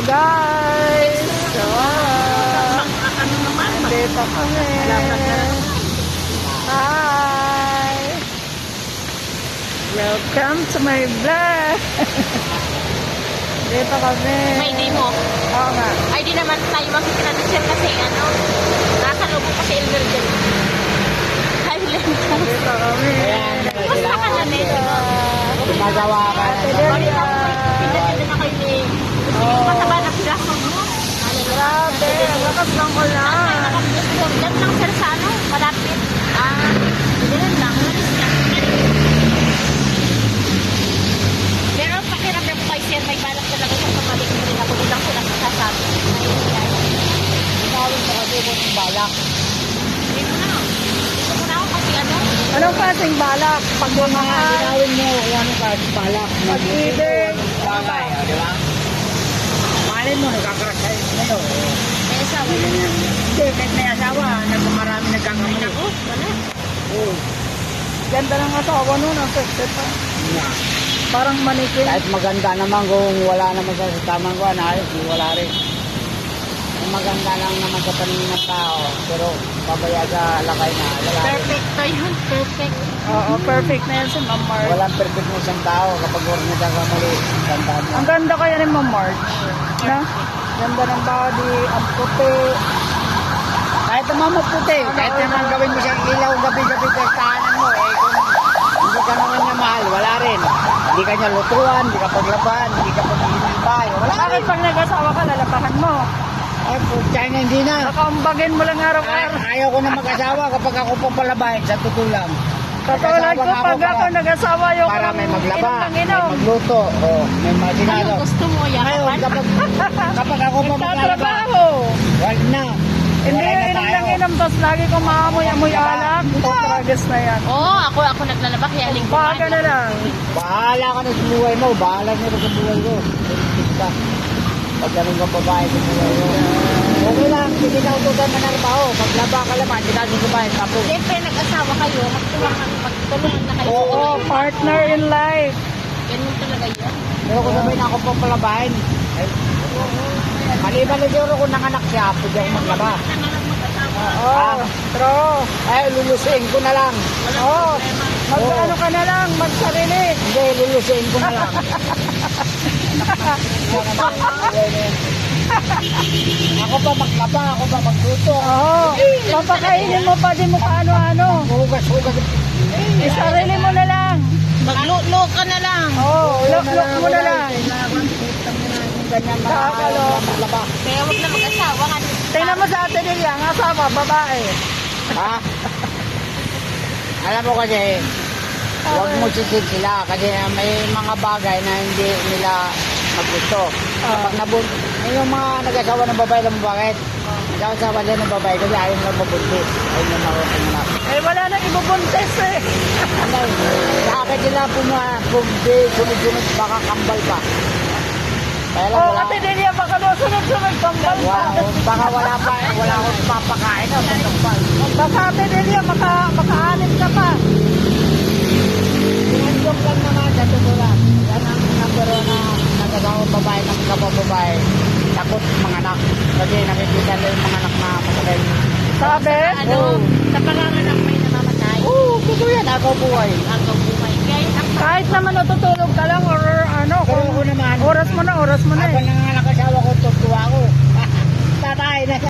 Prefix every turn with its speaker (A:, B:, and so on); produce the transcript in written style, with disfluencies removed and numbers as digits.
A: guys. So,
B: Ano naman?
A: dito kami. Hi. Welcome to my vlog. Dito kami.
B: May ID mo?
A: Oo nga.
B: ID naman tayo makikita na siya kasi ano, nakalubo kasi Elmer dyan. Highland.
A: Dito kami.
B: Basta ka na nito.
C: Gumagawa ka na.
B: Balita ko, pinatid na kayo ni mataba na sila.
A: Grabe, ang lakas ng ulan.
B: Diyan lang sir sa ano, malapit. Ganun lang. Pero pakiramdam ko kay sir, may balak talaga sa pabalik mo rin ako. Di lang sila sasabi.
C: Tinawin mo kasi kung yung balak.
B: Dito na. Dito muna ako kasi ano.
A: Anong klaseng balak? Pagmamahal,
C: Tinawin mo kung anong klaseng balak.
A: pag-ibig.
C: Bagay, di ba? Malin mo, nagkakaras tayo ngayon.
B: May asawa yun.
C: Hindi, kahit may asawa, marami nagkakamali.
B: Ako, wala.
C: Oo.
A: Ganda ng asawa nun, ang sexy pa.
C: Yeah.
A: Parang manikin.
C: Kahit maganda naman kung wala naman sa tamang ko, ayos, wala rin. Kung maganda lang naman sa paningin ng tao, pero babaya sa lakay na, wala rin.
B: Perfecto yun. Perfect.
A: Oo, perfect na yan si Ma'am Marge.
C: Walang perfect mo isang tao kapag huwag nagkakamali. Tandaan mo.
A: Ang ganda kaya ni Ma'am Marge. Na? Ganda ng body, ang puti.
C: Kahit naman maputi, kahit naman gawin mo siyang ilaw gabi-gabi sa tahanan mo, kung hindi ka naman niya mahal, wala rin. Hindi ka niya lutuan, hindi ka paglaban, hindi ka pag-iinibay, wala
A: Bakit
C: rin.
A: pag nag-asawa ka, lalabahan mo?
C: Ay, putya na, hindi na.
A: Nakaumbagin mo lang araw-araw.
C: Ayaw ko na mag-asawa kapag ako pang palabahin, sa totoo lang.
A: Katulad ko, pag ako nag-asawa, yung
C: para may maglaba, may
A: inom.
C: magluto, o may masinado.
B: Ano gusto mo
C: Ngayon,
B: yakapan?
C: kapag ako pa maglalaba,
A: Nagtatrabaho.
C: wala na.
A: Hindi
C: Wala
A: yung
C: na
A: inom
C: tayo.
A: lang inom, tapos lagi kong maamoy-amoy alak. Tatragas na yan.
B: Oo, ako naglalaba kaya linggo.
A: Baga na lang.
C: Bahala ka na sa buhay mo, bahala na sa buhay ko. Ka. Pag ganun kang babae sa buhay mo. Okay lang, hindi na utusan na narbaho. Maglaba ka lang, hindi na susubahin. Tapos,
B: Siyempre, nag-asawa kayo, magtulungan na kayo.
A: Oo, partner in life.
B: Ganun talaga yun.
C: pero kung sabihin ako pang palabahin, ay, maliban na siguro kung nanganak siya, pwede ako maglaba.
A: Oo, true.
C: Ay, lulusin ko na lang.
A: Oo, mag-ano ka na lang, magsarili.
C: Hindi, lulusin ko na lang. Ako pa maglaba, ako pa magluto.
A: Oo, papakainin mo pa din mo kaano-ano.
C: Hugas-hugas.
A: Isarili mo na lang.
B: Magluto ka na lang.
A: Oo, look mo na lang.
C: Ganyan
A: Kakalo.
C: maglaba.
B: Kaya huwag na mag-asawa.
A: Tingnan mo sa atin nila, ang asawa, babae.
C: Ha? Alam mo kasi, huwag mo sisid sila kasi may mga bagay na hindi nila magusto. Kapag yung mga nag-asawa ng babae, alam mo bakit? Nag-asawa din ng babae kasi ayaw nila mabuntis. Ayaw nila makukunak.
A: Eh, wala nang ibubuntes eh.
C: Bakit sila sunod-sunod baka kambal pa? Kaya lang
A: Oo,
C: wala.
A: kasi din yan, baka doon sunod-sunod kambal pa.
C: Baka wala akong papakain na kambal.
A: Baka atin din yan, maka-anim ka pa.
C: Yung joke lang naman, sa totoo lang. Yan ang number one na nagagawang babae ng kabababae. Takot mga anak. Kasi nakikita nila yung mga anak na matagay.
A: Sabi?
B: Ano, sa panganganak may namamatay.
C: Oo, totoo yan. Ako buhay.
B: Hanggang buhay. Kaya ang
A: Kahit naman natutulog ka lang or ano,
C: Pero
A: kung
C: ako naman,
A: oras mo na
C: habang
A: eh.
C: nanganak